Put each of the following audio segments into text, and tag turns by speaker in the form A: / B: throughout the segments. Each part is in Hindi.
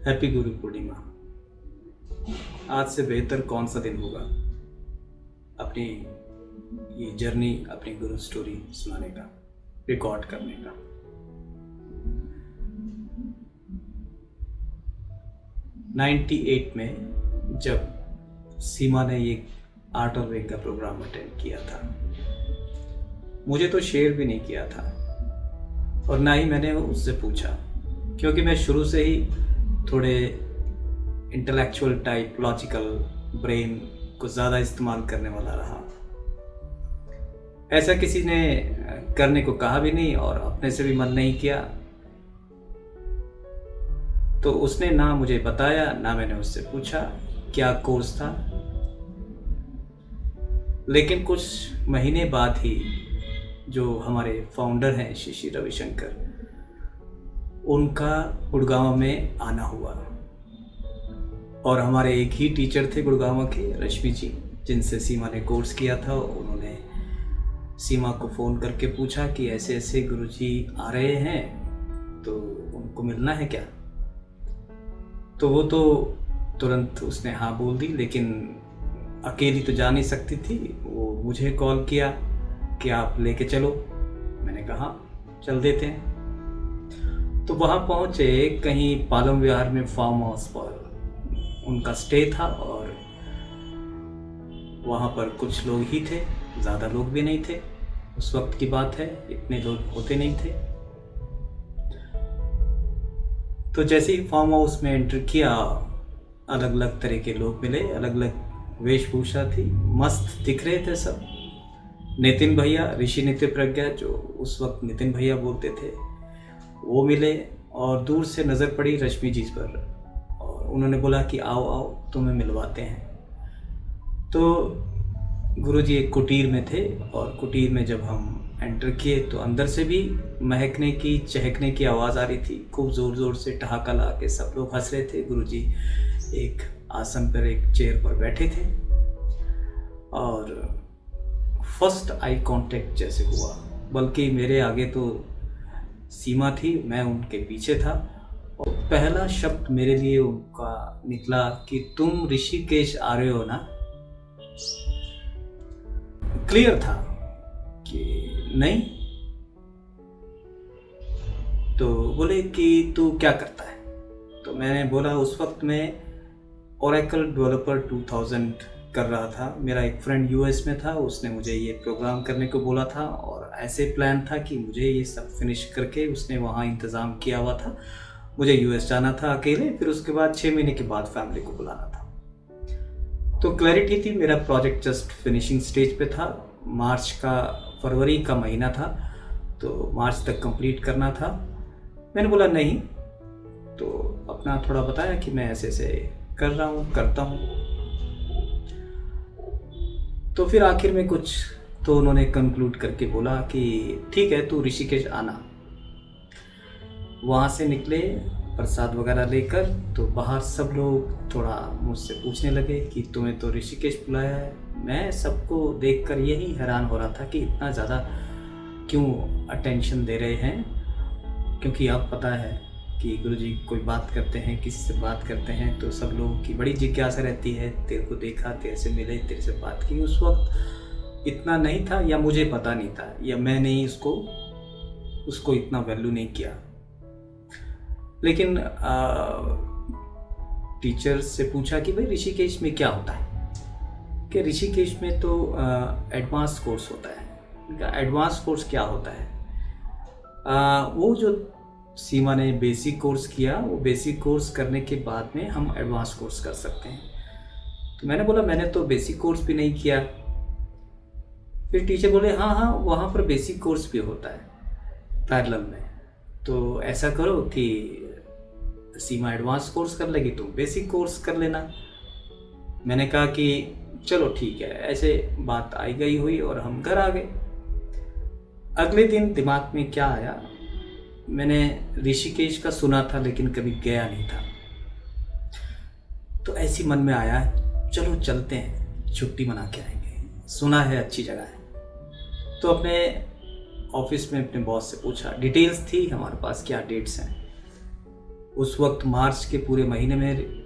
A: हैप्पी गुरु पूर्णिमा। आज से बेहतर कौन सा दिन होगा अपनी ये जर्नी, अपनी गुरु स्टोरी सुनाने का, रिकॉर्ड करने का। '98 में जब सीमा ने ये आर्ट और वेग का प्रोग्राम अटेंड किया था, मुझे तो शेयर भी नहीं किया था और ना ही मैंने उससे पूछा, क्योंकि मैं शुरू से ही थोड़े इंटेलेक्चुअल टाइप, लॉजिकल ब्रेन को ज़्यादा इस्तेमाल करने वाला रहा। ऐसा किसी ने करने को कहा भी नहीं और अपने से भी मन नहीं किया, तो उसने ना मुझे बताया, ना मैंने उससे पूछा क्या कोर्स था। लेकिन कुछ महीने बाद ही जो हमारे फाउंडर हैं श्री रविशंकर, उनका गुड़गांव में आना हुआ और हमारे एक ही टीचर थे गुड़गांव के, रश्मि जी, जिनसे सीमा ने कोर्स किया था। उन्होंने सीमा को फ़ोन करके पूछा कि ऐसे ऐसे गुरुजी आ रहे हैं, तो उनको मिलना है क्या। तो वो तो तुरंत उसने हाँ बोल दी, लेकिन अकेली तो जा नहीं सकती थी। वो मुझे कॉल किया कि आप लेके चलो। मैंने कहा चल देते हैं। तो वहाँ पहुँचे, कहीं पालम विहार में फार्म हाउस पर उनका स्टे था और वहाँ पर कुछ लोग ही थे, ज़्यादा लोग भी नहीं थे। उस वक्त की बात है, इतने लोग होते नहीं थे। तो जैसे ही फार्म हाउस में एंटर किया, अलग अलग तरह के लोग मिले, अलग अलग वेशभूषा थी, मस्त दिख रहे थे सब। नितिन भैया, ऋषि नित्य प्रज्ञा, जो उस वक्त नितिन भैया बोलते थे, वो मिले और दूर से नज़र पड़ी रश्मि जी पर और उन्होंने बोला कि आओ आओ तुम्हें मिलवाते हैं। तो गुरुजी एक कुटीर में थे और कुटीर में जब हम एंटर किए तो अंदर से भी महकने की, चहकने की आवाज़ आ रही थी। खूब ज़ोर ज़ोर से ठहाका ला के सब लोग हंस रहे थे। गुरुजी एक आसन पर, एक चेयर पर बैठे थे और फर्स्ट आई कांटेक्ट जैसे हुआ, बल्कि मेरे आगे तो सीमा थी, मैं उनके पीछे था और पहला शब्द मेरे लिए उनका निकला कि तुम ऋषिकेश आ रहे हो ना। क्लियर था कि नहीं। तो बोले कि तू क्या करता है। तो मैंने बोला उस वक्त मैं ओरेकल डेवलपर 2000 कर रहा था। मेरा एक फ्रेंड यूएस में था, उसने मुझे ये प्रोग्राम करने को बोला था और ऐसे प्लान था कि मुझे ये सब फिनिश करके, उसने वहाँ इंतज़ाम किया हुआ था, मुझे यूएस जाना था अकेले, फिर उसके बाद 6 महीने के बाद फैमिली को बुलाना था। तो क्लैरिटी थी, मेरा प्रोजेक्ट जस्ट फिनिशिंग स्टेज पे था। फरवरी का महीना था, तो मार्च तक कंप्लीट करना था। मैंने बोला नहीं, तो अपना थोड़ा बताया कि मैं ऐसे ऐसे कर रहा हूँ, करता हूँ। तो फिर आखिर में कुछ तो उन्होंने कंक्लूड करके बोला कि ठीक है, तू ऋषिकेश आना। वहाँ से निकले प्रसाद वगैरह लेकर, तो बाहर सब लोग थोड़ा मुझसे पूछने लगे कि तुम्हें तो ऋषिकेश बुलाया है। मैं सबको देखकर यही हैरान हो रहा था कि इतना ज़्यादा क्यों अटेंशन दे रहे हैं, क्योंकि अब पता है कि गुरुजी कोई बात करते हैं, किसी से बात करते हैं, तो सब लोगों की बड़ी जिज्ञासा रहती है, तेरे को देखा, तेरे से मिले, तेरे से बात की। उस वक्त इतना नहीं था, या मुझे पता नहीं था, या मैंने ही उसको इतना वैल्यू नहीं किया। लेकिन टीचर से पूछा कि भाई ऋषिकेश में क्या होता है, कि ऋषिकेश में तो एडवांस कोर्स होता है। इनका एडवांस कोर्स क्या होता है? वो जो सीमा ने बेसिक कोर्स किया, वो बेसिक कोर्स करने के बाद में हम एडवांस कोर्स कर सकते हैं। तो मैंने बोला मैंने तो बेसिक कोर्स भी नहीं किया। फिर टीचर बोले हाँ हाँ, वहाँ पर बेसिक कोर्स भी होता है पैरेलल में, तो ऐसा करो कि सीमा एडवांस कोर्स कर लेगी, तुम बेसिक कोर्स कर लेना। मैंने कहा कि चलो ठीक है। ऐसे बात आई गई हुई और हम घर आ गए। अगले दिन दिमाग में क्या आया, मैंने ऋषिकेश का सुना था लेकिन कभी गया नहीं था, तो ऐसी मन में आया चलो चलते हैं, छुट्टी मना के आएंगे, सुना है अच्छी जगह है। तो अपने ऑफिस में अपने बॉस से पूछा, डिटेल्स थी हमारे पास, क्या डेट्स हैं। उस वक्त मार्च के पूरे महीने में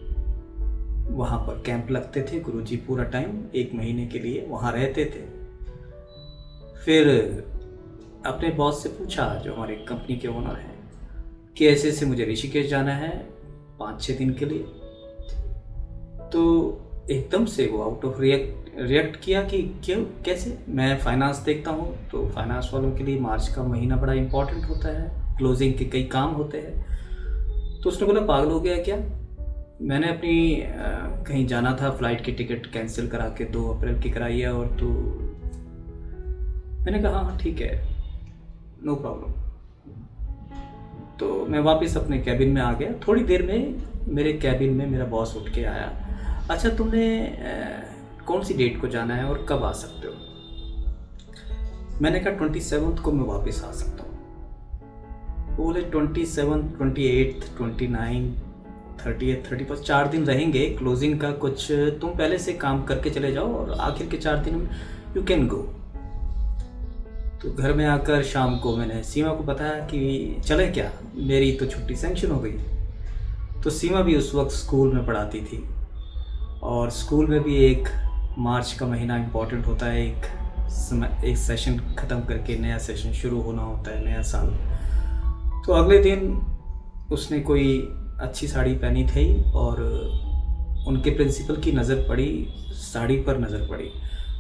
A: वहाँ पर कैंप लगते थे। गुरुजी पूरा टाइम 1 महीने के लिए वहाँ रहते थे। फिर अपने बॉस से पूछा, जो हमारे कंपनी के ओनर हैं, कि ऐसे ऐसे मुझे ऋषिकेश जाना है 5-6 दिन के लिए। तो एकदम से वो आउट ऑफ रिएक्ट किया कि क्यों, कैसे? मैं फाइनेंस देखता हूँ, तो फाइनेंस वालों के लिए मार्च का महीना बड़ा इंपॉर्टेंट होता है, क्लोजिंग के कई काम होते हैं। तो उसने बोला, पागल हो गया क्या? मैंने अपनी कहीं जाना था, फ्लाइट की टिकट कैंसिल करा के 2 अप्रैल की कराई है, और तो मैंने कहा हाँ ठीक है, नो प्रॉब्लम। तो मैं वापस अपने कैबिन में आ गया। थोड़ी देर में मेरे कैबिन में मेरा बॉस उठ के आया, अच्छा तुमने कौन सी डेट को जाना है और कब आ सकते हो? मैंने कहा 27 को मैं वापस आ सकता हूँ। वो बोले 27, 28, 29, 30, 31 4 दिन रहेंगे क्लोजिंग का, कुछ तुम पहले से काम करके चले जाओ और आखिर के 4 दिन में यू कैन गो। तो घर में आकर शाम को मैंने सीमा को बताया कि चले क्या, मेरी तो छुट्टी सेंक्शन हो गई। तो सीमा भी उस वक्त स्कूल में पढ़ाती थी, और स्कूल में भी एक मार्च का महीना इम्पॉर्टेंट होता है, एक सेशन ख़त्म करके नया सेशन शुरू होना होता है, नया साल। तो अगले दिन उसने कोई अच्छी साड़ी पहनी थी, और उनके प्रिंसिपल की नज़र पड़ी, साड़ी पर नज़र पड़ी,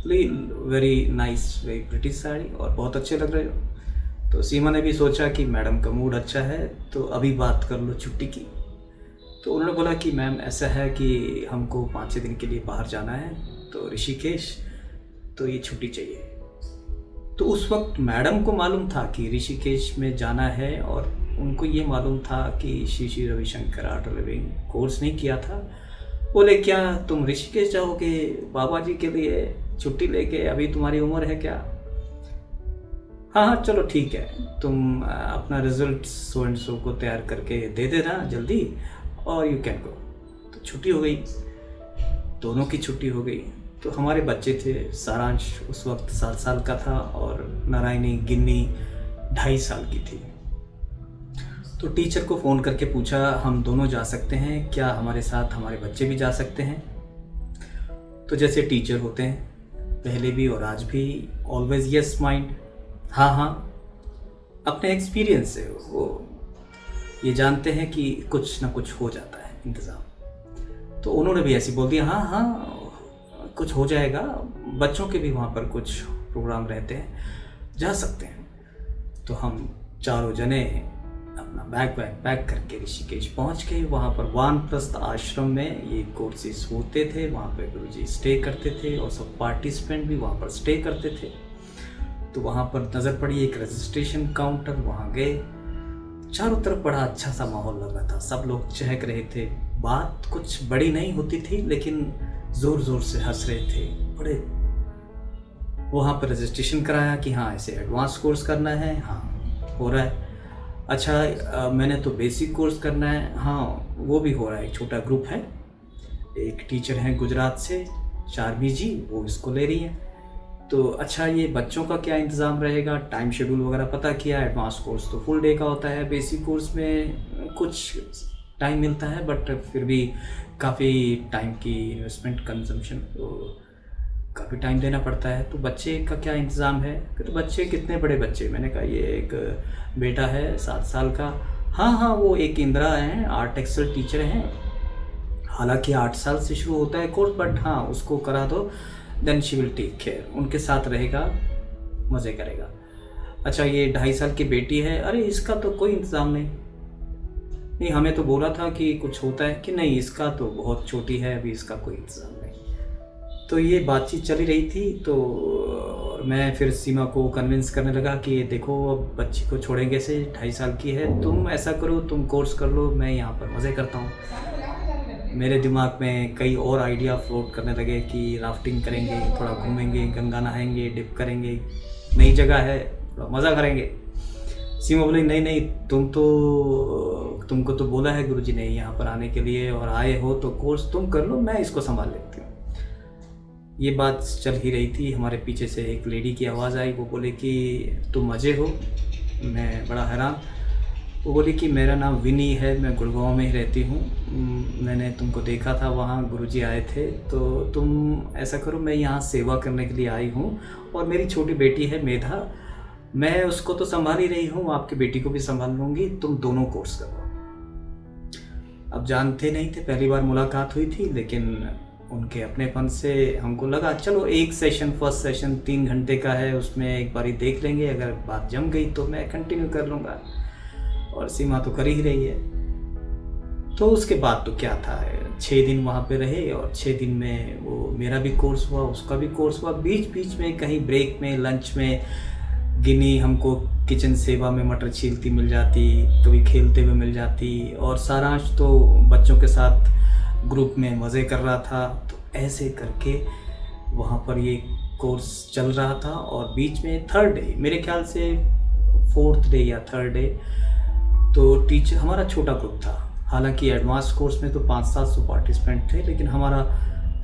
A: very nice, very pretty sari, और बहुत अच्छे लग रहे हो। तो सीमा ने भी सोचा कि मैडम का मूड अच्छा है, तो अभी बात कर लो छुट्टी की। तो उन्होंने बोला कि मैम ऐसा है कि हमको 5-6 दिन के लिए बाहर जाना है, तो ऋषिकेश, तो ये छुट्टी चाहिए। तो उस वक्त मैडम को मालूम था कि ऋषिकेश में जाना है, और उनको ये मालूम था कि Shri Shri Ravishankar art of living course नहीं किया था। बोले क्या तुम ऋषिकेश जाओगे बाबा जी के लिए छुट्टी लेके, अभी तुम्हारी उम्र है क्या? हाँ हाँ चलो ठीक है, तुम अपना रिजल्ट सो एंड सो को तैयार करके दे देना जल्दी, और यू कैन गो। तो छुट्टी हो गई, दोनों की छुट्टी हो गई। तो हमारे बच्चे थे, सारांश उस वक्त 7 साल का था, और नारायणी गिन्नी 2.5 साल की थी। तो टीचर को फ़ोन करके पूछा, हम दोनों जा सकते हैं क्या, हमारे साथ हमारे बच्चे भी जा सकते हैं? तो जैसे टीचर होते हैं पहले भी और आज भी, ऑलवेज यस माइंड, हाँ हाँ। अपने एक्सपीरियंस से वो ये जानते हैं कि कुछ ना कुछ हो जाता है इंतज़ाम। तो उन्होंने भी ऐसे बोल दिया, हाँ हाँ कुछ हो जाएगा, बच्चों के भी वहाँ पर कुछ प्रोग्राम रहते हैं, जा सकते हैं। तो हम चारों जने अपना बैग पैक करके ऋषिकेश पहुँच गए। वहाँ पर वानप्रस्थ आश्रम में ये कोर्सेज होते थे, वहाँ पे गुरुजी स्टे करते थे, और सब पार्टिसिपेंट भी वहाँ पर स्टे करते थे। तो वहाँ पर नज़र पड़ी एक रजिस्ट्रेशन काउंटर, वहाँ गए, चारों तरफ बड़ा अच्छा सा माहौल लग रहा था, सब लोग चहक रहे थे। बात कुछ बड़ी नहीं होती थी, लेकिन ज़ोर ज़ोर से हंस रहे थे बड़े। वहाँ पर रजिस्ट्रेशन कराया कि हाँ ऐसे एडवांस कोर्स करना है, हाँ हो रहा है। अच्छा मैंने तो बेसिक कोर्स करना है, हाँ वो भी हो रहा है। एक छोटा ग्रुप है, एक टीचर हैं गुजरात से चारमी जी, वो इसको ले रही हैं। तो अच्छा ये बच्चों का क्या इंतज़ाम रहेगा, टाइम शेड्यूल वगैरह पता किया। एडवांस कोर्स तो फुल डे का होता है, बेसिक कोर्स में कुछ टाइम मिलता है, बट फिर भी काफ़ी टाइम की इन्वेस्टमेंट कंजम्पशन, तो काफ़ी टाइम देना पड़ता है। तो बच्चे का क्या इंतज़ाम है? तो बच्चे कितने बड़े बच्चे? मैंने कहा ये एक बेटा है 7 साल का। हाँ हाँ वो एक इंदिरा हैं, आर्ट एक्सेल टीचर हैं, हालांकि 8 साल से शुरू होता है कोर्स, बट हाँ उसको करा दो, then she will take care, उनके साथ रहेगा, मज़े करेगा। अच्छा ये 2.5 साल की बेटी है, अरे इसका तो कोई इंतज़ाम नहीं, हमें तो बोला था कि कुछ होता है, कि नहीं इसका तो बहुत छोटी है, अभी इसका कोई इंतज़ाम नहीं। तो ये बातचीत चली रही थी। तो मैं फिर सीमा को कन्विंस करने लगा कि देखो अब बच्ची को छोड़ेंगे से, 2.5 साल की है, तुम ऐसा करो, तुम कोर्स कर लो, मैं यहाँ पर मज़े करता हूँ। मेरे दिमाग में कई और आइडिया फ्लोट करने लगे कि राफ्टिंग करेंगे, थोड़ा घूमेंगे, गंगा नहाएंगे, डिप करेंगे, नई जगह है, थोड़ा मज़ा करेंगे। सीमा बोली नहीं नहीं, तुमको तो बोला है गुरुजी ने यहाँ पर आने के लिए, और आए हो तो कोर्स तुम कर लो, मैं इसको संभाल लेती हूँ। ये बात चल ही रही थी, हमारे पीछे से एक लेडी की आवाज़ आई, वो बोले कि तुम मज़े हो। मैं बड़ा हैरान, वो बोली कि मेरा नाम विनी है, मैं गुड़गांव में ही रहती हूँ। मैंने तुमको देखा था वहाँ, गुरुजी आए थे, तो तुम ऐसा करो, मैं यहाँ सेवा करने के लिए आई हूँ और मेरी छोटी बेटी है मेधा, मैं उसको तो संभाल ही रही हूँ, आपकी बेटी को भी संभाल लूँगी, तुम दोनों कोर्स करो। अब जानते नहीं थे, पहली बार मुलाकात हुई थी, लेकिन उनके अपनेपन से हमको लगा चलो एक सेशन, फर्स्ट सेशन 3 घंटे का है, उसमें एक बारी देख लेंगे, अगर बात जम गई तो मैं कंटिन्यू कर लूँगा, और सीमा तो कर ही रही है। तो उसके बाद तो क्या था, 6 दिन वहाँ पे रहे और 6 दिन में वो मेरा भी कोर्स हुआ, उसका भी कोर्स हुआ। बीच बीच में कहीं ब्रेक में, लंच में गिनी हमको किचन सेवा में मटर छीलती मिल जाती, कभी खेलते हुए मिल जाती, और सारांश तो बच्चों के साथ ग्रुप में मज़े कर रहा था। तो ऐसे करके वहाँ पर ये कोर्स चल रहा था। और बीच में 3rd डे, मेरे ख्याल से 4th डे या 3rd डे, तो टीचर, हमारा छोटा ग्रुप था, हालांकि एडवांस कोर्स में तो 500-700 पार्टिसिपेंट थे, लेकिन हमारा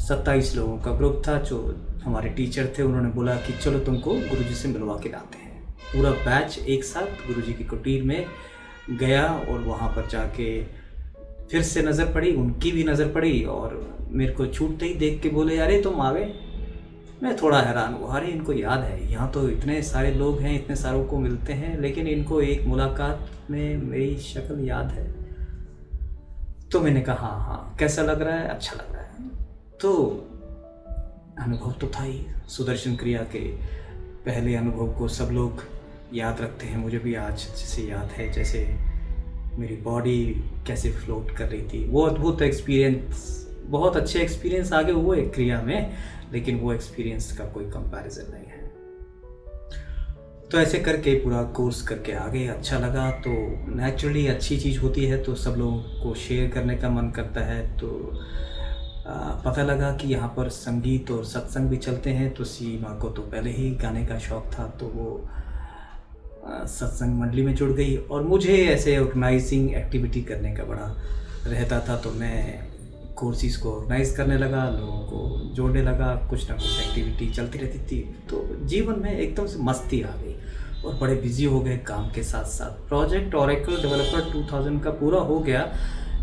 A: 27 लोगों का ग्रुप था। जो हमारे टीचर थे उन्होंने बोला कि चलो तुमको गुरुजी से मिलवा के लाते हैं। पूरा बैच एक साथ गुरुजी की कुटीर में गया और वहाँ पर जाके फिर से नज़र पड़ी, उनकी भी नज़र पड़ी, और मेरे को छूटते ही देख के बोले, अरे तुम आ गए। मैं थोड़ा हैरान हुआ, अरे इनको याद है, यहाँ तो इतने सारे लोग हैं, इतने सारों को मिलते हैं, लेकिन इनको एक मुलाकात में मेरी शक्ल याद है। तो मैंने कहा हाँ, कैसा लग रहा है? अच्छा लग रहा है। तो अनुभव तो था ही, सुदर्शन क्रिया के पहले अनुभव को सब लोग याद रखते हैं, मुझे भी आज जैसे याद है, जैसे मेरी बॉडी कैसे फ्लोट कर रही थी। वो अद्भुत एक्सपीरियंस, बहुत अच्छे एक्सपीरियंस आगे हुए क्रिया में, लेकिन वो एक्सपीरियंस का कोई कंपैरिजन नहीं है। तो ऐसे करके पूरा कोर्स करके आ गए, अच्छा लगा। तो नेचुरली अच्छी चीज़ होती है तो सब लोगों को शेयर करने का मन करता है। तो पता लगा कि यहाँ पर संगीत और सत्संग भी चलते हैं। तो सीमा को तो पहले ही गाने का शौक़ था, तो वो सत्संग मंडली में जुड़ गई, और मुझे ऐसे ऑर्गेनाइजिंग एक्टिविटी करने का बड़ा रहता था। तो मैं कोर्सेज़ को ऑर्गेनाइज़ करने लगा, लोगों को जोड़ने लगा, कुछ ना कुछ एक्टिविटी चलती रहती थी। तो जीवन में एकदम से मस्ती आ गई और बड़े बिजी हो गए काम के साथ साथ। प्रोजेक्ट ओरेकल डेवलपर 2000 का पूरा हो गया,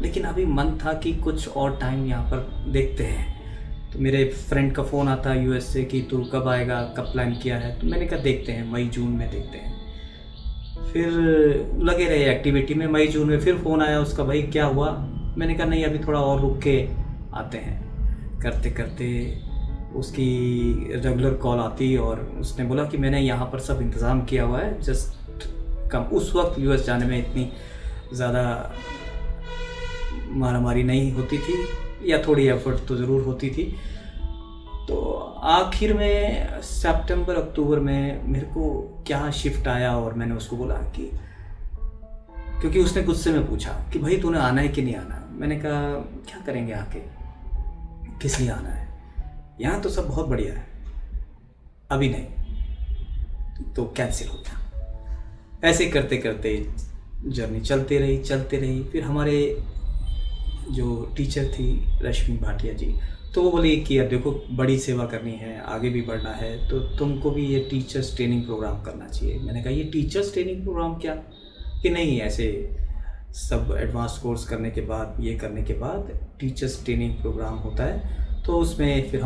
A: लेकिन अभी मन था कि कुछ और टाइम यहाँ पर देखते हैं। तो मेरे फ्रेंड का फ़ोन आता है US से कि तू कब आएगा, कब प्लान किया है? तो मैंने कहा देखते हैं, मई जून में देखते हैं। फिर लगे रहे एक्टिविटी में। मई जून में फिर फ़ोन आया उसका, भाई क्या हुआ? मैंने कहा नहीं, अभी थोड़ा और रुक के आते हैं। करते करते उसकी रेगुलर कॉल आती और उसने बोला कि मैंने यहाँ पर सब इंतज़ाम किया हुआ है, जस्ट कम। उस वक्त US जाने में इतनी ज़्यादा मारामारी नहीं होती थी, या थोड़ी एफर्ट तो ज़रूर होती थी। तो आखिर में सितंबर अक्टूबर में मेरे को क्या शिफ्ट आया, और मैंने उसको बोला कि, क्योंकि उसने गुस्से में पूछा कि भाई तूने आना है कि नहीं आना। मैंने कहा क्या करेंगे आके, किस लिए आना है, यहाँ तो सब बहुत बढ़िया है, अभी नहीं। तो कैंसिल हो गया। ऐसे करते करते जर्नी चलती रही। फिर हमारे जो टीचर थी रश्मि भाटिया जी, तो वो बोली कि अब देखो बड़ी सेवा करनी है, आगे भी बढ़ना है, तो तुमको भी ये टीचर्स ट्रेनिंग प्रोग्राम करना चाहिए। मैंने कहा ये टीचर्स ट्रेनिंग प्रोग्राम क्या? कि नहीं, ऐसे सब एडवांस कोर्स करने के बाद, ये करने के बाद टीचर्स ट्रेनिंग प्रोग्राम होता है, तो उसमें फिर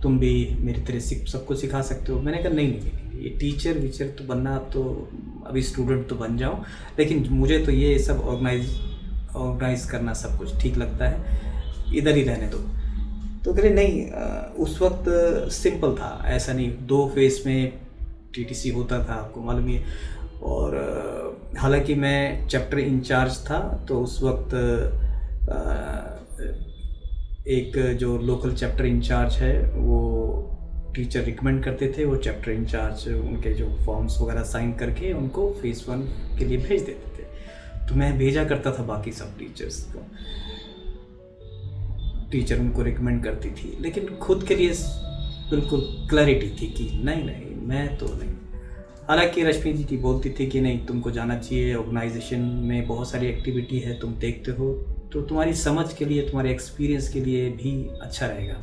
A: तुम भी मेरी तरह सबको सिखा सकते हो। मैंने कहा नहीं, ये टीचर वीचर तो बनना, तो अभी स्टूडेंट तो बन जाऊँ, लेकिन मुझे तो ये सब ऑर्गेनाइज करना सब कुछ ठीक लगता है, इधर ही रहने दो। तो कह रहे नहीं, उस वक्त सिंपल था, ऐसा नहीं 2 फेस में TTC होता था, आपको मालूम ही है। और हालांकि मैं चैप्टर इंचार्ज था, तो उस वक्त एक जो लोकल चैप्टर इंचार्ज है वो टीचर रिकमेंड करते थे, वो चैप्टर इंचार्ज उनके जो फॉर्म्स वगैरह साइन करके उनको फेस 1 के लिए भेज देते थे। तो मैं भेजा करता था बाकी सब टीचर्स को, टीचर उनको रिकमेंड करती थी, लेकिन खुद के लिए बिल्कुल क्लैरिटी थी कि नहीं मैं तो नहीं। हालांकि रश्मि जी बोलती थी कि नहीं तुमको जाना चाहिए, ऑर्गेनाइजेशन में बहुत सारी एक्टिविटी है, तुम देखते हो, तो तुम्हारी समझ के लिए, तुम्हारे एक्सपीरियंस के लिए भी अच्छा रहेगा।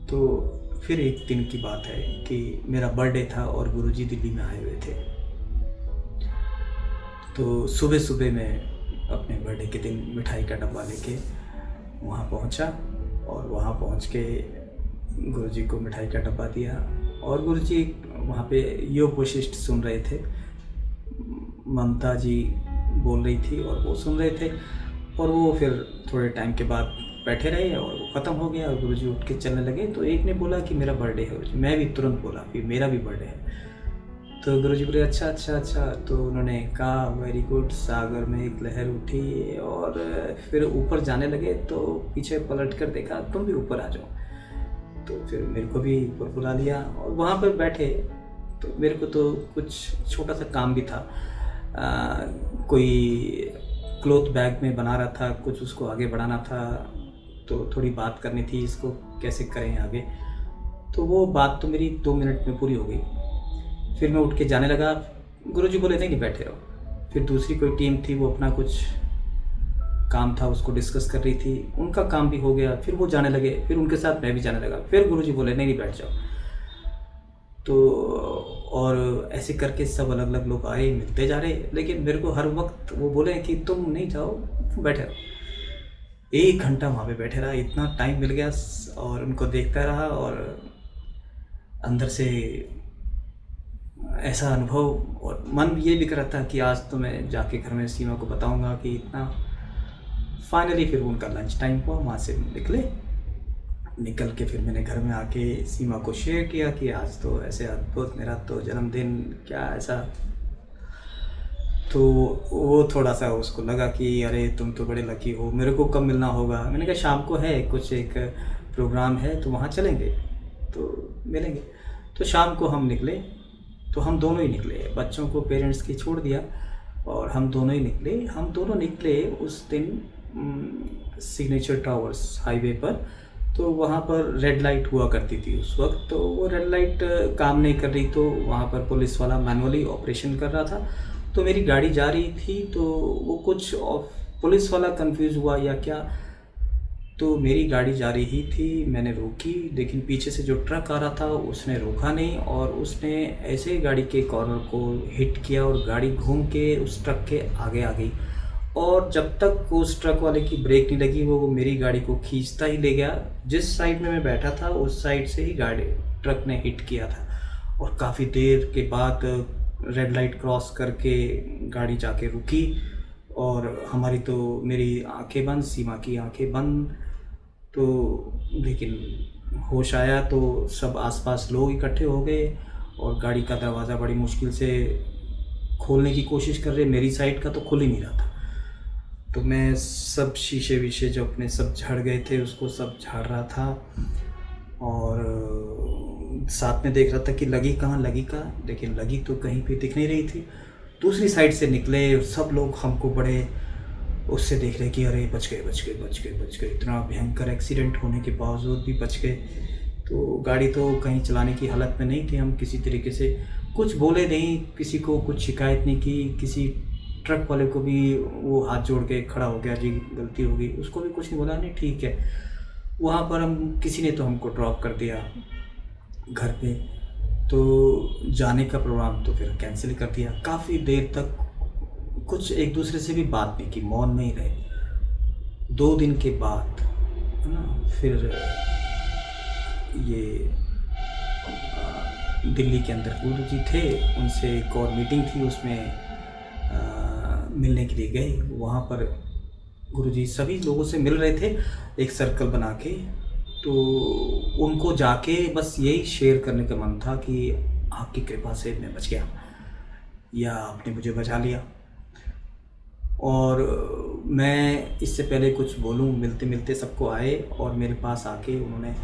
A: तो फिर एक दिन की बात है कि मेरा बर्थडे था और गुरुजी दिल्ली में आए हुए थे। तो सुबह सुबह मैं अपने बर्थडे के दिन मिठाई का डब्बा लेके वहाँ पहुँचा और वहाँ पहुँच के गुरुजी को मिठाई का डब्बा दिया और गुरुजी वहाँ पे योग वशिष्ठ सुन रहे थे। ममता जी बोल रही थी और वो सुन रहे थे और वो फिर थोड़े टाइम के बाद बैठे रहे और वो ख़त्म हो गया और गुरुजी उठ के चलने लगे। तो एक ने बोला कि मेरा बर्थडे है गुरुजी, मैं भी तुरंत बोला कि मेरा भी बर्थडे है। तो गुरुजी बोले अच्छा अच्छा अच्छा। तो उन्होंने कहा वेरी गुड। सागर में एक लहर उठी और फिर ऊपर जाने लगे तो पीछे पलट कर देखा तुम भी ऊपर आ जाओ। तो फिर मेरे को भी ऊपर बुला लिया और वहाँ पर बैठे। तो मेरे को तो कुछ छोटा सा काम भी था, कोई क्लॉथ बैग में बना रहा था, कुछ उसको आगे बढ़ाना था, तो थोड़ी बात करनी थी इसको कैसे करें आगे। तो वो बात तो मेरी 2 मिनट में पूरी हो गई। फिर मैं उठ के जाने लगा। गुरुजी बोले नहीं बैठे रहो। फिर दूसरी कोई टीम थी, वो अपना कुछ काम था उसको डिस्कस कर रही थी, उनका काम भी हो गया। फिर वो जाने लगे, फिर उनके साथ मैं भी जाने लगा। फिर गुरुजी बोले नहीं बैठ जाओ। तो और ऐसे करके सब अलग अलग लोग आए, मिलते जा रहे। लेकिन मेरे को हर वक्त वो बोले कि तुम नहीं जाओ, बैठे रहो। 1 घंटा वहाँ पे बैठे रहा, इतना टाइम मिल गया और उनको देखता रहा और अंदर से ऐसा अनुभव और मन ये भी कर रहा था कि आज तो मैं जाके घर में सीमा को बताऊंगा कि इतना। फाइनली फिर उनका लंच टाइम हुआ, वहाँ से निकल के फिर मैंने घर में आके सीमा को शेयर किया कि आज तो ऐसे अद्भुत, मेरा तो जन्मदिन, क्या ऐसा। तो वो थोड़ा सा उसको लगा कि अरे तुम तो बड़े लकी हो, मेरे को कब मिलना होगा। मैंने कहा शाम को है कुछ एक प्रोग्राम है तो वहाँ चलेंगे तो मिलेंगे। तो शाम को हम निकले, तो हम दोनों ही निकले, बच्चों को पेरेंट्स की छोड़ दिया और हम दोनों ही निकले। हम दोनों निकले उस दिन सिग्नेचर टावर्स हाईवे पर। तो वहाँ पर रेड लाइट हुआ करती थी उस वक्त, तो वो रेड लाइट काम नहीं कर रही, तो वहाँ पर पुलिस वाला मैनुअली ऑपरेशन कर रहा था। तो मेरी गाड़ी जा रही थी, तो वो कुछ पुलिस वाला कंफ्यूज हुआ या क्या, तो मेरी गाड़ी जा रही थी, मैंने रोकी, लेकिन पीछे से जो ट्रक आ रहा था उसने रोका नहीं और उसने ऐसे गाड़ी के कॉर्नर को हिट किया और गाड़ी घूम के उस ट्रक के आगे आ गई। और जब तक उस ट्रक वाले की ब्रेक नहीं लगी वो मेरी गाड़ी को खींचता ही ले गया। जिस साइड में मैं बैठा था उस साइड से ही गाड़ी ट्रक ने हिट किया था और काफ़ी देर के बाद रेड लाइट क्रॉस करके गाड़ी जाके रुकी और हमारी तो मेरी आंखें बंद, सीमा की आंखें बंद। तो लेकिन होश आया तो सब आसपास लोग इकट्ठे हो गए और गाड़ी का दरवाज़ा बड़ी मुश्किल से खोलने की कोशिश कर रहे, मेरी साइड का तो खुल ही नहीं रहा था। तो मैं सब शीशे वीशे जो अपने सब झड़ गए थे उसको सब झाड़ रहा था और साथ में देख रहा था कि लगी कहाँ, लेकिन लगी तो कहीं पे दिख नहीं रही थी। दूसरी साइड से निकले सब लोग, हमको बड़े उससे देख रहे कि अरे बच गए। इतना भयंकर एक्सीडेंट होने के बावजूद भी बच गए। तो गाड़ी तो कहीं चलाने की हालत में नहीं थी। हम किसी तरीके से कुछ बोले नहीं, किसी को कुछ शिकायत नहीं की। किसी ट्रक वाले को भी वो हाथ जोड़ के खड़ा हो गया, जी गलती हो गई, उसको भी कुछ नहीं बोला, नहीं ठीक है। वहाँ पर हम किसी ने तो हमको ड्रॉप कर दिया घर पे। तो जाने का प्रोग्राम तो फिर कैंसिल कर दिया। काफ़ी देर तक कुछ एक दूसरे से भी बात नहीं की, मौन में ही रहे। 2 दिन के बाद है ना, फिर ये दिल्ली के अंदर गुरुजी थे, उनसे एक और मीटिंग थी, उसमें मिलने के लिए गए। वहाँ पर गुरुजी सभी लोगों से मिल रहे थे एक सर्कल बना के। तो उनको जाके बस यही शेयर करने का मन था कि आपकी कृपा से मैं बच गया या आपने मुझे बचा लिया। और मैं इससे पहले कुछ बोलूं, मिलते मिलते सबको आए और मेरे पास आके उन्होंने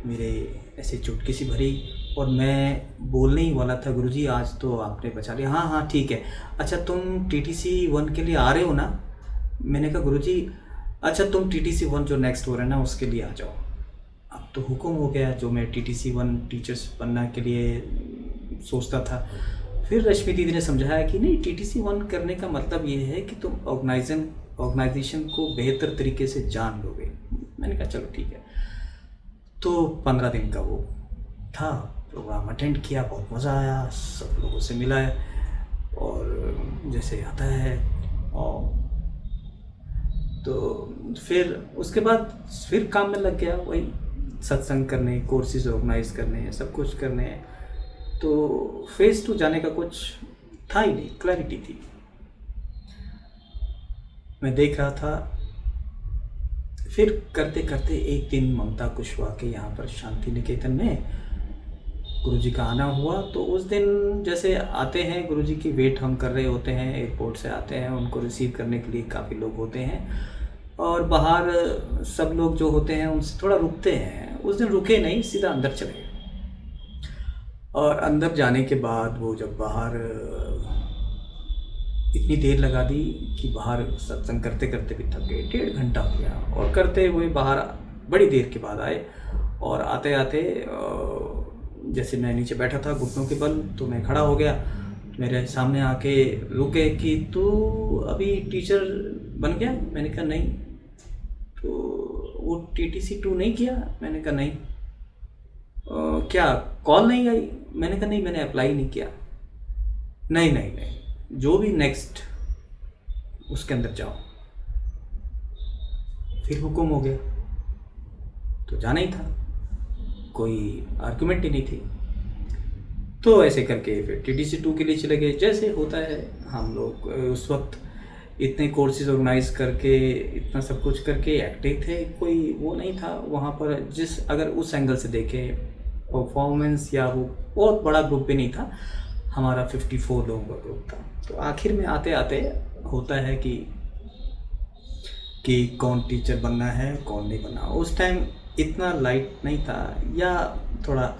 A: मेरे ऐसे चुटकी सी भरी और मैं बोलने ही वाला था, गुरुजी आज तो आपने बचा लिया। हाँ ठीक है, अच्छा तुम TTC 1 के लिए आ रहे हो ना? मैंने कहा गुरुजी अच्छा तुम TTC 1 जो नेक्स्ट हो रहा है ना उसके लिए आ जाओ। अब तो हुक्म हो गया, जो मैं TTC 1 टीचर्स बनने के लिए सोचता था। फिर रश्मि दीदी ने समझाया कि नहीं, TTC 1 करने का मतलब ये है कि तुम ऑर्गेनाइजेशन को बेहतर तरीके से जान लोगे। मैंने कहा चलो ठीक है। तो 15 दिन का वो था प्रोग्राम, अटेंड किया, बहुत मज़ा आया, सब लोगों से मिला है। और जैसे आता है। और तो फिर उसके बाद फिर काम में लग गया, वही सत्संग करने, कोर्सेज ऑर्गेनाइज करने, सब कुछ करने। तो फेज 2 जाने का कुछ था ही नहीं, क्लैरिटी थी। मैं देख रहा था। फिर करते करते एक दिन ममता कुशवाहा के यहाँ पर शांति निकेतन में गुरुजी का आना हुआ। तो उस दिन जैसे आते हैं गुरुजी की वेट हम कर रहे होते हैं, एयरपोर्ट से आते हैं, उनको रिसीव करने के लिए काफ़ी लोग होते हैं और बाहर सब लोग जो होते हैं उनसे थोड़ा रुकते हैं। उस दिन रुके नहीं, सीधा अंदर चले गए। और अंदर जाने के बाद वो जब बाहर इतनी देर लगा दी कि बाहर सत्संग करते करते भी थक गए, 1.5 घंटा हो गया। और करते हुए बाहर बड़ी देर के बाद आए। और आते आते जैसे मैं नीचे बैठा था घुटनों के बल, तो मैं खड़ा हो गया। मेरे सामने आके रुके कि तू अभी टीचर बन गया? मैंने कहा नहीं। तो वो TTC 2 नहीं किया? मैंने कहा नहीं। क्या कॉल नहीं आई? मैंने कहा नहीं, मैंने अप्लाई नहीं किया। नहीं नहीं नहीं, जो भी नेक्स्ट उसके अंदर जाओ। फिर हुक्म हो गया तो जाना ही था, कोई आर्गुमेंट ही नहीं थी। तो ऐसे करके फिर TTC 2 के लिए चले गए। जैसे होता है, हम लोग उस वक्त इतने कोर्सेज ऑर्गेनाइज करके, इतना सब कुछ करके एक्टिव थे, कोई वो नहीं था वहाँ पर। अगर उस एंगल से देखें परफॉर्मेंस, या वो बहुत बड़ा ग्रुप भी नहीं था, हमारा 54 लोगों का ग्रुप था। तो आखिर में आते आते होता है कि कौन टीचर बनना है, कौन नहीं बनना। उस टाइम इतना लाइट नहीं था, या थोड़ा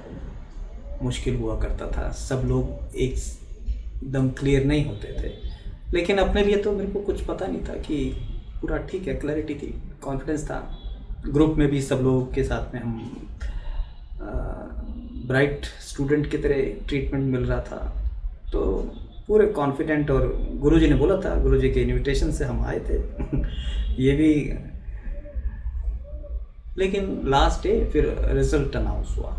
A: मुश्किल हुआ करता था। सब लोग एकदम क्लियर नहीं होते थे। लेकिन अपने लिए तो मेरे को कुछ पता नहीं था कि पूरा ठीक है, क्लैरिटी थी, कॉन्फिडेंस था। ग्रुप में भी सब लोगों के साथ में हम ब्राइट स्टूडेंट की तरह ट्रीटमेंट मिल रहा था। तो पूरे कॉन्फिडेंट। और गुरुजी ने बोला था, गुरुजी के इनविटेशन से हम आए थे ये भी। लेकिन लास्ट डे फिर रिजल्ट अनाउंस हुआ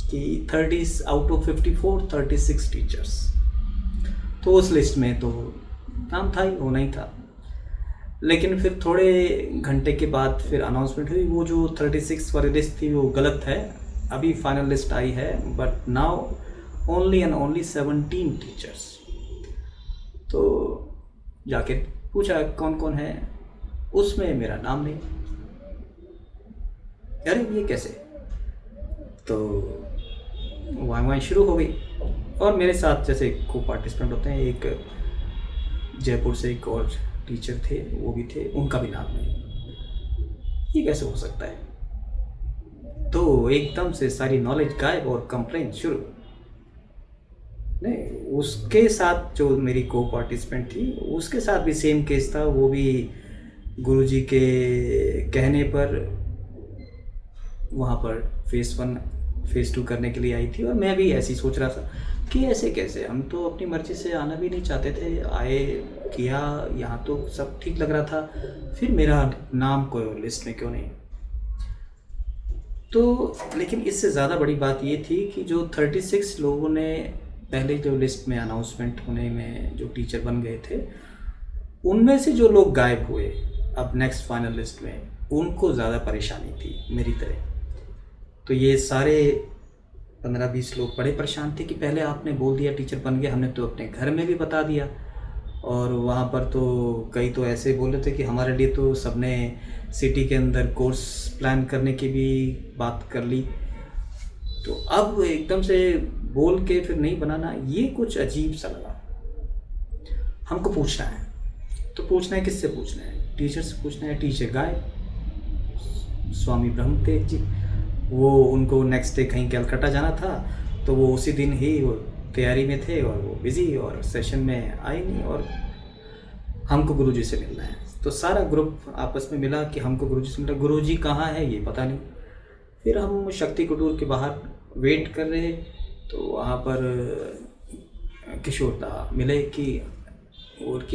A: कि 30 आउट ऑफ 54 36 टीचर्स। तो उस लिस्ट में तो नाम था ही, होना ही था। लेकिन फिर थोड़े घंटे के बाद फिर अनाउंसमेंट हुई, वो जो 36 वाली लिस्ट थी वो गलत है, अभी फाइनल लिस्ट आई है, but now only and only 17 teachers. तो जाके पूछा कौन कौन है, उसमें मेरा नाम नहीं। अरे ये कैसे? तो वहाँ शुरू हो गई। और मेरे साथ जैसे को पार्टिसिपेंट होते हैं, एक जयपुर से एक और टीचर थे, वो भी थे, उनका भी नाम नहीं। ये कैसे हो सकता है? तो एकदम से सारी नॉलेज गायब और कंप्लेंट शुरू। नहीं, उसके साथ जो मेरी को पार्टिसिपेंट थी, उसके साथ भी सेम केस था। वो भी गुरुजी के कहने पर वहाँ पर फेज़ 1 फेज़ 2 करने के लिए आई थी। और मैं भी ऐसे ही सोच रहा था कि ऐसे कैसे, हम तो अपनी मर्ज़ी से आना भी नहीं चाहते थे, आए किया, यहाँ तो सब ठीक लग रहा था, फिर मेरा नाम कोई लिस्ट में क्यों नहीं? तो लेकिन इससे ज़्यादा बड़ी बात ये थी कि जो 36 लोगों ने पहले जो लिस्ट में अनाउंसमेंट होने में जो टीचर बन गए थे, उनमें से जो लोग गायब हुए अब नेक्स्ट फाइनल लिस्ट में, उनको ज़्यादा परेशानी थी मेरी तरह। तो ये सारे 15-20 लोग बड़े परेशान थे कि पहले आपने बोल दिया टीचर बन गया, हमने तो अपने घर में भी बता दिया। और वहाँ पर तो कई तो ऐसे बोल रहे थे कि हमारे लिए तो सबने सिटी के अंदर कोर्स प्लान करने की भी बात कर ली। तो अब एकदम से बोल के फिर नहीं बनाना, ये कुछ अजीब सा लगा। हमको पूछना है तो पूछना है, किससे पूछना है? टीचर से पूछना है। टीचर गायब, स्वामी ब्रह्मतेज जी, वो उनको नेक्स्ट डे कहीं कलकत्ता जाना था, तो वो उसी दिन ही वो तैयारी में थे और वो बिज़ी, और सेशन में आए नहीं। और हमको गुरुजी से मिलना है। तो सारा ग्रुप आपस में मिला कि हमको गुरुजी से मिलना। गुरुजी कहाँ है ये पता नहीं। फिर हम शक्ति कुटीर के बाहर वेट कर रहे, तो वहाँ पर किशोरदा मिले कि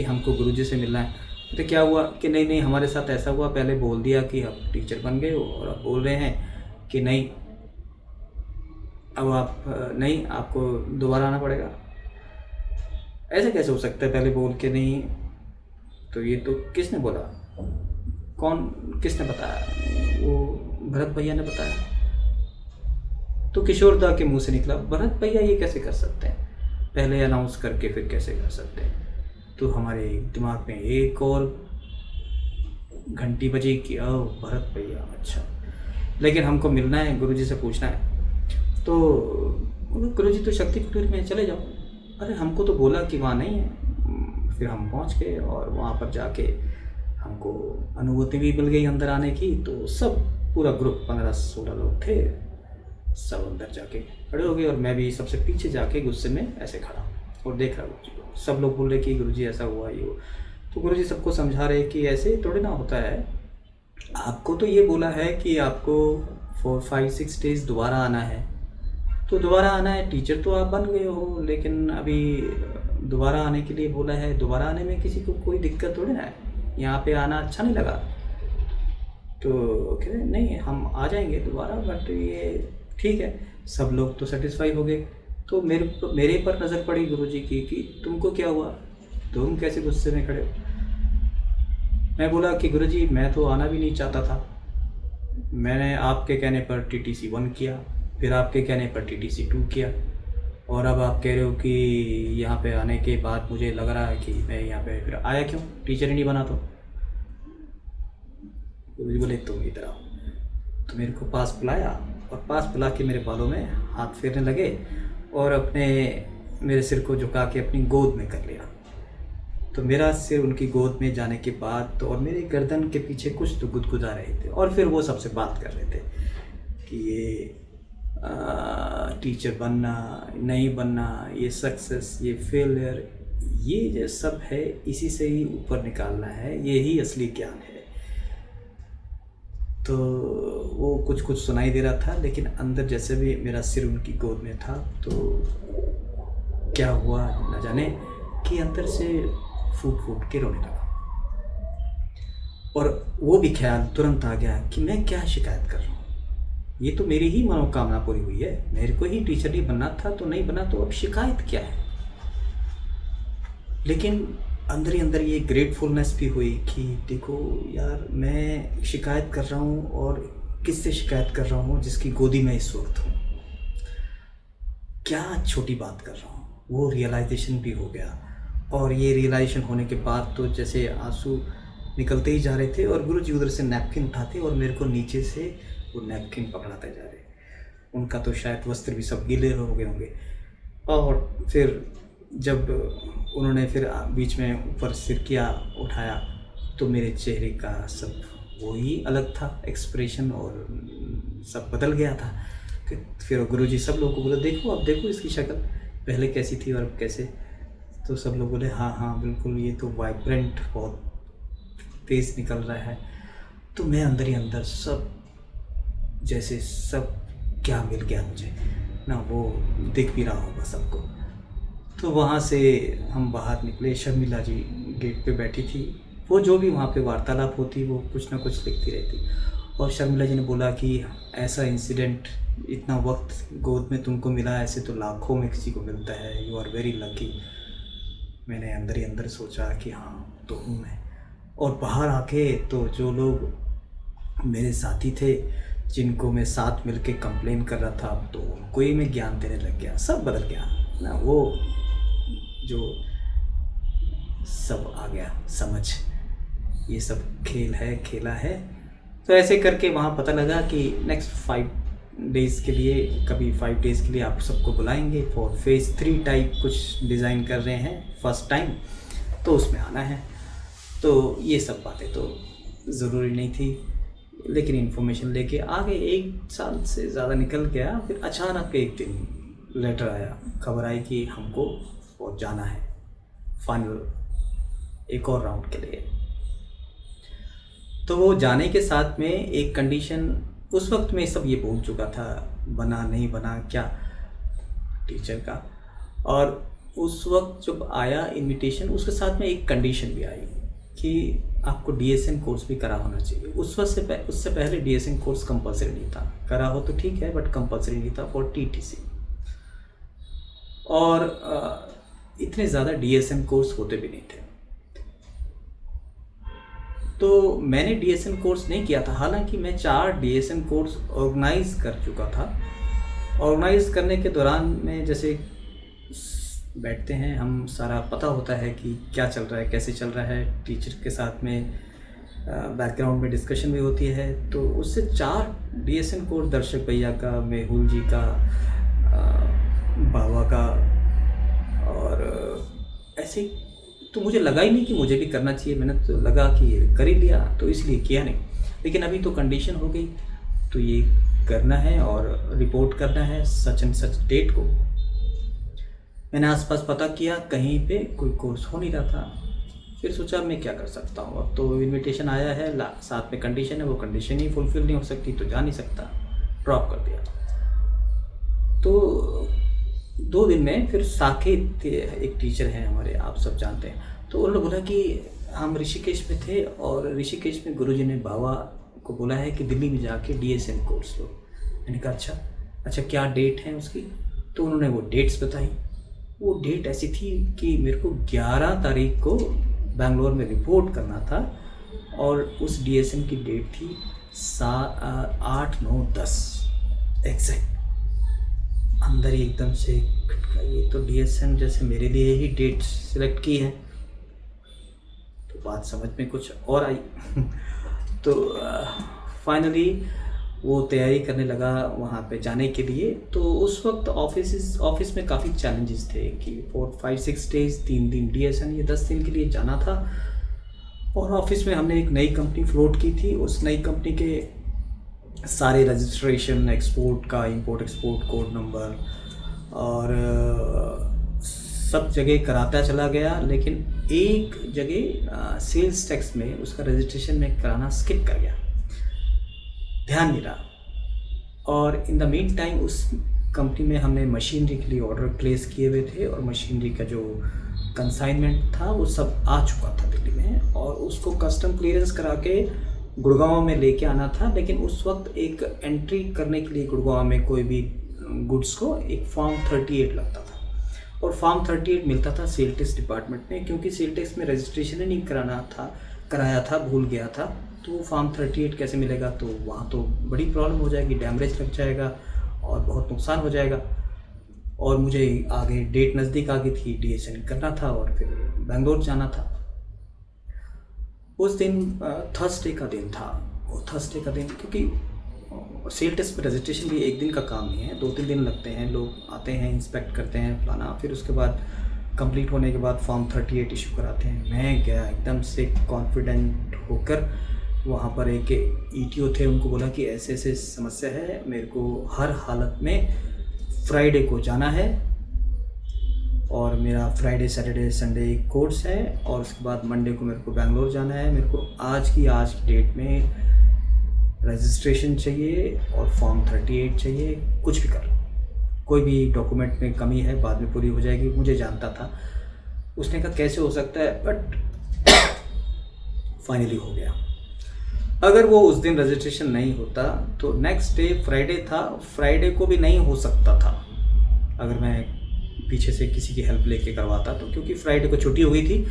A: हमको गुरुजी से मिलना है। तो क्या हुआ कि नहीं नहीं, हमारे साथ ऐसा हुआ, पहले बोल दिया कि आप टीचर बन गए हो, और अब बोल रहे हैं कि नहीं, अब आप नहीं, आपको दोबारा आना पड़ेगा। ऐसे कैसे हो सकता है, पहले बोल के नहीं। तो ये तो किसने बोला, कौन, किसने बताया? वो भरत भैया ने बताया। तो किशोर दा के मुंह से निकला, भरत भैया ये कैसे कर सकते हैं, पहले अनाउंस करके फिर कैसे कर सकते हैं? तो हमारे दिमाग में एक और घंटी बजी कि ओ भरत भैया, अच्छा, लेकिन हमको मिलना है, गुरुजी से पूछना है। तो गुरुजी तो शक्ति कुटीर में, चले जाओ। अरे हमको तो बोला कि वहाँ नहीं है। फिर हम पहुँच गए और वहाँ पर जाके हमको अनुभूति भी मिल गई अंदर आने की। तो सब पूरा ग्रुप 15-16 लोग थे, सब अंदर जाके खड़े हो गए और मैं भी सबसे पीछे जाके गुस्से में ऐसे खड़ा और देख रहा गुरुजी को। सब लोग बोल रहे कि गुरुजी ऐसा हुआ, ये हुआ। तो गुरुजी सबको समझा रहे कि ऐसे थोड़ी ना होता है, आपको तो ये बोला है कि आपको 4-5-6 डेज दोबारा आना है, तो दोबारा आना है। टीचर तो आप बन गए हो, लेकिन अभी दोबारा आने के लिए बोला है। दोबारा आने में किसी को कोई दिक्कत थोड़ी ना है, यहाँ पे आना अच्छा नहीं लगा तो कह रहे नहीं हम आ जाएंगे दोबारा, बट ये ठीक है। सब लोग तो सेटिस्फाई हो गए। तो मेरे पर नज़र पड़ी गुरुजी की कि तुमको क्या हुआ, तुम कैसे गुस्से में खड़े हो? मैं बोला कि गुरुजी मैं तो आना भी नहीं चाहता था, मैंने आपके कहने पर TTC 1 किया, फिर आपके कहने पर TTC 2 किया, और अब आप कह रहे हो कि यहाँ पे आने के बाद मुझे लग रहा है कि मैं यहाँ पे फिर आया क्यों, टीचर ही नहीं बना तो। गुरुजी बोले तुम इधर आओ। तो मेरे को पास बुलाया और पास बुला के मेरे बालों में हाथ फेरने लगे और मेरे सिर को झुका के अपनी गोद में कर लिया। तो मेरा सिर उनकी गोद में जाने के बाद तो, और मेरे गर्दन के पीछे कुछ तो गुदगुदा रहे थे, और फिर वो सबसे बात कर रहे थे कि ये टीचर बनना नहीं बनना, ये सक्सेस, ये फेलियर, ये जो सब है इसी से ही ऊपर निकालना है, ये ही असली ज्ञान है। तो वो कुछ कुछ सुनाई दे रहा था, लेकिन अंदर जैसे भी मेरा सिर उनकी गोद में था तो क्या हुआ न जाने कि अंदर से फूट फूट के रोने लगा। और वो भी ख्याल तुरंत आ गया कि मैं क्या शिकायत कर रहा हूँ, ये तो मेरी ही मनोकामना पूरी हुई है, मेरे को ही टीचर नहीं बनना था तो नहीं बना, तो अब शिकायत क्या है? लेकिन अंदर ही अंदर ये ग्रेटफुलनेस भी हुई कि देखो यार, मैं शिकायत कर रहा हूँ, और किससे शिकायत कर रहा हूँ? जिसकी गोदी में इस वक्त हूँ। क्या छोटी बात कर रहा हूँ, वो रियलाइजेशन भी हो गया। और ये रियलाइजेशन होने के बाद तो जैसे आंसू निकलते ही जा रहे थे, और गुरुजी उधर से नैपकिन उठाते और मेरे को नीचे से वो नैपकिन पकड़ाते जा रहे। उनका तो शायद वस्त्र भी सब गीले हो गए होंगे। और फिर जब उन्होंने फिर बीच में ऊपर सिर किया उठाया, तो मेरे चेहरे का सब वही अलग था एक्सप्रेशन, और सब बदल गया था। फिर गुरुजी सब लोगों को बोले देखो, अब देखो इसकी शक्ल पहले कैसी थी और अब कैसे। तो सब लोग बोले हाँ हाँ बिल्कुल, ये तो वाइब्रेंट बहुत तेज़ निकल रहा है। तो मैं अंदर ही अंदर सब जैसे सब क्या मिल गया मुझे ना, वो दिख भी रहा होगा सबको। तो वहाँ से हम बाहर निकले, शर्मिला जी गेट पे बैठी थी, वो जो भी वहाँ पे वार्तालाप होती वो कुछ ना कुछ लिखती रहती। और शर्मिला जी ने बोला कि ऐसा इंसिडेंट इतना वक्त गोद में तुमको मिला, ऐसे तो लाखों में किसी को मिलता है, यू आर वेरी लकी। मैंने अंदर ही अंदर सोचा कि हाँ तो हूँ मैं। और बाहर आके तो जो लोग मेरे साथी थे, जिनको मैं साथ मिलके कंप्लेन कर रहा था, तो उनको ही मैं ज्ञान देने लग गया। सब बदल गया ना, वो जो सब आ गया समझ, ये सब खेल है, खेला है। तो ऐसे करके वहाँ पता लगा कि नेक्स्ट 5 डेज़ के लिए, कभी 5 डेज़ के लिए आप सबको बुलाएंगे फॉर फेज़ 3 टाइप कुछ डिज़ाइन कर रहे हैं फर्स्ट टाइम, तो उसमें आना है। तो ये सब बातें तो ज़रूरी नहीं थी, लेकिन इन्फॉर्मेशन लेके आगे 1 साल से ज़्यादा निकल गया। फिर अचानक एक दिन लेटर आया, खबर आई कि हमको और जाना है फाइनल एक और राउंड के लिए। तो वो जाने के साथ में एक कंडीशन, उस वक्त में सब ये बोल चुका था बना नहीं बना क्या टीचर का। और उस वक्त जब आया इनविटेशन, उसके साथ में एक कंडीशन भी आई कि आपको DSN कोर्स भी करा होना चाहिए। उससे पहले DSN कोर्स कंपलसरी नहीं था, करा हो तो ठीक है बट कंपलसरी नहीं था फॉर TTC। और इतने ज़्यादा डीएसएन कोर्स होते भी नहीं थे। तो मैंने डीएसएन कोर्स नहीं किया था, हालांकि मैं 4 डीएसएन कोर्स ऑर्गेनाइज कर चुका था। ऑर्गेनाइज करने के दौरान में जैसे बैठते हैं हम, सारा पता होता है कि क्या चल रहा है, कैसे चल रहा है, टीचर के साथ में बैकग्राउंड में डिस्कशन भी होती है। तो उससे 4 डीएसएन कोर्स दर्शक भैया का, मेहुल जी का, बाबा का, और ऐसे तो मुझे लगा ही नहीं कि मुझे भी करना चाहिए। मैंने तो लगा कि कर ही लिया, तो इसलिए किया नहीं। लेकिन अभी तो कंडीशन हो गई, तो ये करना है और रिपोर्ट करना है सच एंड सच डेट को। मैंने आसपास पता किया, कहीं पे कोई कोर्स हो नहीं रहा था। फिर सोचा मैं क्या कर सकता हूँ, अब तो इनविटेशन आया है, साथ में कंडीशन है, वो कंडीशन ही फुलफिल नहीं हो सकती तो जा नहीं सकता, ड्रॉप कर दिया। तो 2 दिन में फिर साकेत एक टीचर हैं हमारे, आप सब जानते हैं, तो उन्होंने बोला कि हम ऋषिकेश में थे और ऋषिकेश में गुरुजी ने बाबा को बोला है कि दिल्ली में जाके डीएसएन कोर्स लो। मैंने कहा अच्छा क्या डेट है उसकी? तो उन्होंने वो डेट्स बताई। वो डेट ऐसी थी कि मेरे को 11 तारीख को बेंगलोर में रिपोर्ट करना था और उस डीएसएन की डेट थी 8, 9, 10 एग्जैक्ट। अंदर ही एकदम से खटका, ये तो डीएसएन जैसे मेरे लिए ही डेट सिलेक्ट की है। तो बात समझ में कुछ और आई। तो फाइनली वो तैयारी करने लगा वहाँ पे जाने के लिए। तो उस वक्त ऑफिस में काफ़ी चैलेंजेस थे कि 4, 5, 6 डेज, 3 दिन डीएसएन, ये 10 दिन के लिए जाना था। और ऑफिस में हमने एक नई कंपनी फ्लोट की थी। उस नई कंपनी के सारे रजिस्ट्रेशन, एक्सपोर्ट का, इंपोर्ट एक्सपोर्ट कोड नंबर और सब जगह कराता चला गया, लेकिन एक जगह सेल्स टैक्स में उसका रजिस्ट्रेशन में कराना स्किप कर गया, ध्यान नहीं रहा। और इन द मीन टाइम उस कंपनी में हमने मशीनरी के लिए ऑर्डर प्लेस किए हुए थे और मशीनरी का जो कंसाइनमेंट था वो सब आ चुका था दिल्ली में, और उसको कस्टम क्लियरेंस करा के गुड़गांव में लेके आना था। लेकिन उस वक्त एक एंट्री करने के लिए गुड़गांव में कोई भी गुड्स को एक फॉर्म 38 लगता था, और फॉर्म 38 मिलता था सेल टैक्स डिपार्टमेंट में। क्योंकि सेल टैक्स में रजिस्ट्रेशन ही नहीं कराया था, भूल गया था, तो वो फॉर्म 38 कैसे मिलेगा? तो वहाँ तो बड़ी प्रॉब्लम हो जाएगी, डैमेज लग जाएगा और बहुत नुकसान हो जाएगा। और मुझे आगे डेट नज़दीक आ गई थी, डीएसएन करना था और फिर बेंगलोर जाना था। उस दिन थर्सडे का दिन था। वो थर्सडे का दिन, क्योंकि सेल टैक्स में रजिस्ट्रेशन भी एक दिन का काम नहीं है, 2-3 दिन लगते हैं। लोग आते हैं, इंस्पेक्ट करते हैं फलाना, फिर उसके बाद कंप्लीट होने के बाद फॉर्म 38 इशू कराते हैं। मैं गया एकदम से कॉन्फिडेंट होकर, वहाँ पर एक ईटीओ थे, उनको बोला कि ऐसे ऐसे समस्या है, मेरे को हर हालत में फ्राइडे को जाना है, और मेरा फ्राइडे, सैटरडे, संडे कोर्स है, और उसके बाद मंडे को मेरे को बेंगलोर जाना है। मेरे को आज की डेट में रजिस्ट्रेशन चाहिए और फॉर्म 38 चाहिए, कुछ भी कर, कोई भी डॉक्यूमेंट में कमी है बाद में पूरी हो जाएगी। मुझे जानता था। उसने कहा कैसे हो सकता है, बट फाइनली हो गया। अगर वो उस दिन रजिस्ट्रेशन नहीं होता तो नेक्स्ट डे फ्राइडे था, फ्राइडे को भी नहीं हो सकता था अगर मैं पीछे से किसी की हेल्प लेके करवाता तो, क्योंकि फ्राइडे को छुट्टी हो गई थी।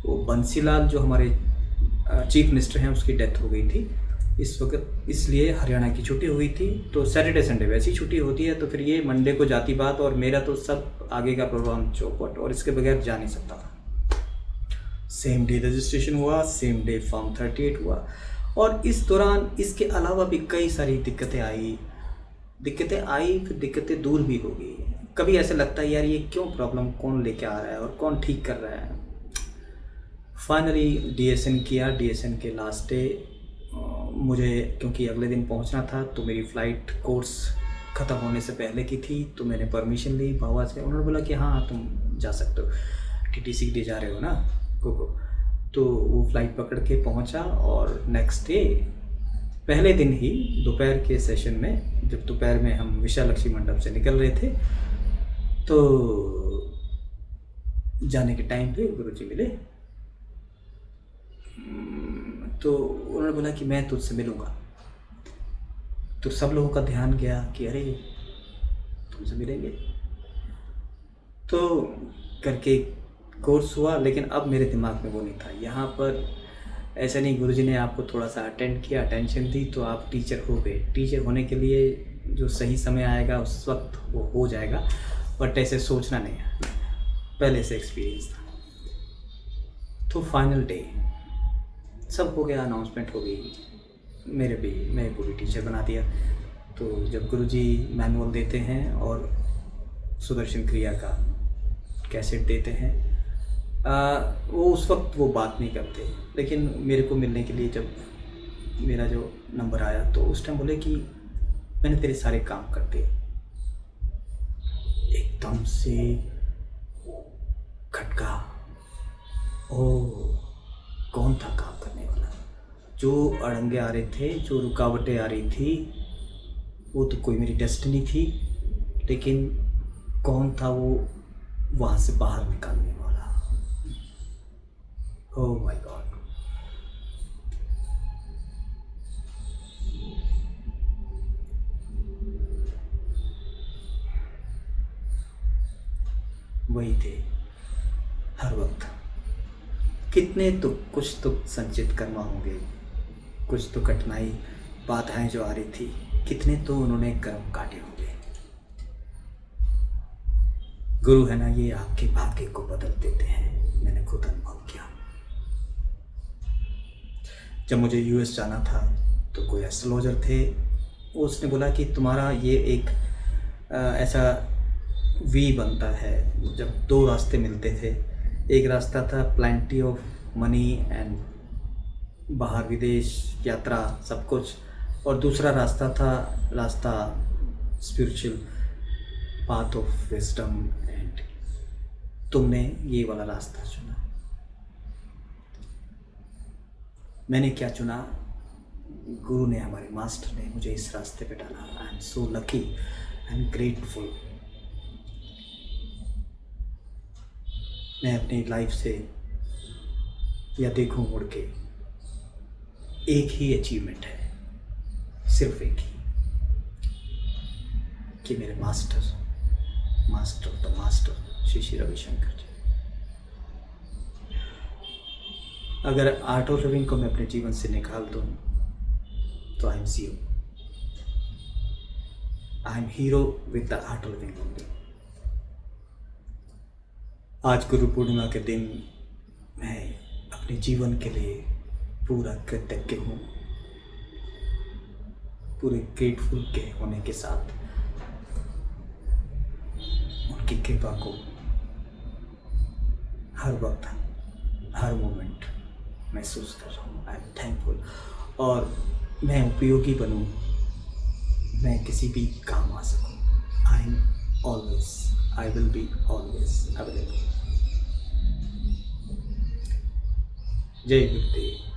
A: वो बंसीलाल जो हमारे चीफ मिनिस्टर हैं, उसकी डेथ हो गई थी इस वक्त, इसलिए हरियाणा की छुट्टी हो गई थी। तो सैटरडे संडे वैसी छुट्टी होती है, तो फिर ये मंडे को जाती बात, और मेरा तो सब आगे का प्रोग्राम चौपट, और इसके बगैर जा नहीं सकता था। सेम डे रजिस्ट्रेशन हुआ, सेम डे फॉर्म 38 हुआ, और इस दौरान इसके अलावा भी कई सारी दिक्कतें आई, फिर दिक्कतें दूर भी हो गई। कभी ऐसे लगता है यार ये क्यों प्रॉब्लम कौन लेके आ रहा है और कौन ठीक कर रहा है। फाइनली डीएसएन किया। डीएसएन के लास्ट डे मुझे, क्योंकि अगले दिन पहुंचना था, तो मेरी फ़्लाइट कोर्स ख़त्म होने से पहले की थी, तो मैंने परमिशन ली बाबा से। उन्होंने बोला कि हाँ तुम जा सकते हो, टीटीसी के लिए जा रहे हो ना को। तो वो फ़्लाइट पकड़ के पहुंचा, और नेक्स्ट डे पहले दिन ही दोपहर के सेशन में, जब दोपहर में हम विशालक्ष्मी मंडप से निकल रहे थे, तो जाने के टाइम पे गुरुजी मिले। तो उन्होंने बोला कि मैं तुझसे मिलूँगा। तो सब लोगों का ध्यान गया कि अरे तुमसे मिलेंगे। तो करके कोर्स हुआ, लेकिन अब मेरे दिमाग में वो नहीं था। यहाँ पर ऐसा नहीं, गुरुजी ने आपको थोड़ा सा अटेंड किया, अटेंशन दी तो आप टीचर हो गए। टीचर होने के लिए जो सही समय आएगा उस वक्त वो हो जाएगा, बट ऐसे सोचना नहीं है, पहले से एक्सपीरियंस था। तो फाइनल डे सब हो गया, अनाउंसमेंट हो गई, मेरे को भी टीचर बना दिया। तो जब गुरुजी मैनुअल देते हैं और सुदर्शन क्रिया का कैसेट देते हैं, वो उस वक्त वो बात नहीं करते, लेकिन मेरे को मिलने के लिए जब मेरा जो नंबर आया तो उस टाइम बोले कि मैंने तेरे सारे काम कर दिए। एकदम से खटका, ओह कौन था काम करने वाला? जो अड़ंगे आ रहे थे, जो रुकावटें आ रही थी, वो तो कोई मेरी डेस्टिनी थी, लेकिन कौन था वो वहाँ से बाहर निकालने वाला? Oh my God. वही थे हर वक्त। कितने तो कुछ तो संचित कर्म होंगे, कुछ तो कठिनाई बाधाएं जो आ रही थी, कितने तो उन्होंने कर्म काटे होंगे। गुरु है ना, ये आपके भाग्य को बदल देते हैं, मैंने खुद अनुभव किया। जब मुझे यूएस जाना था तो कोई एस्ट्रोलॉजर थे, उसने बोला कि तुम्हारा ये एक ऐसा वी बनता है। जब दो रास्ते मिलते थे, एक रास्ता था प्लेंटी ऑफ मनी एंड बाहर विदेश यात्रा सब कुछ, और दूसरा रास्ता spiritual path of wisdom, and तुमने ये वाला रास्ता चुना। मैंने क्या चुना? गुरु ने, हमारे मास्टर ने मुझे इस रास्ते पे डाला। I am so lucky and grateful. मैं अपनी लाइफ से या देखूं मुड़ के, एक ही अचीवमेंट है, सिर्फ एक ही, कि मेरे master of the master Shri Shri Ravishankar ji. अगर आर्ट ऑफ लिविंग को मैं अपने जीवन से निकाल दूं तो I am zero. I am hero with the art of living only. आज गुरु पूर्णिमा के दिन मैं अपने जीवन के लिए पूरा कृतज्ञ हूँ, पूरे ग्रेटफुल के होने के साथ उनकी कृपा को हर वक्त, हर मोमेंट महसूस कर रहा हूँ। आई एम थैंकफुल, और मैं उपयोगी बनूँ, मैं किसी भी काम आ सकूँ। I am always, I will be always available. जय गुरुदेव।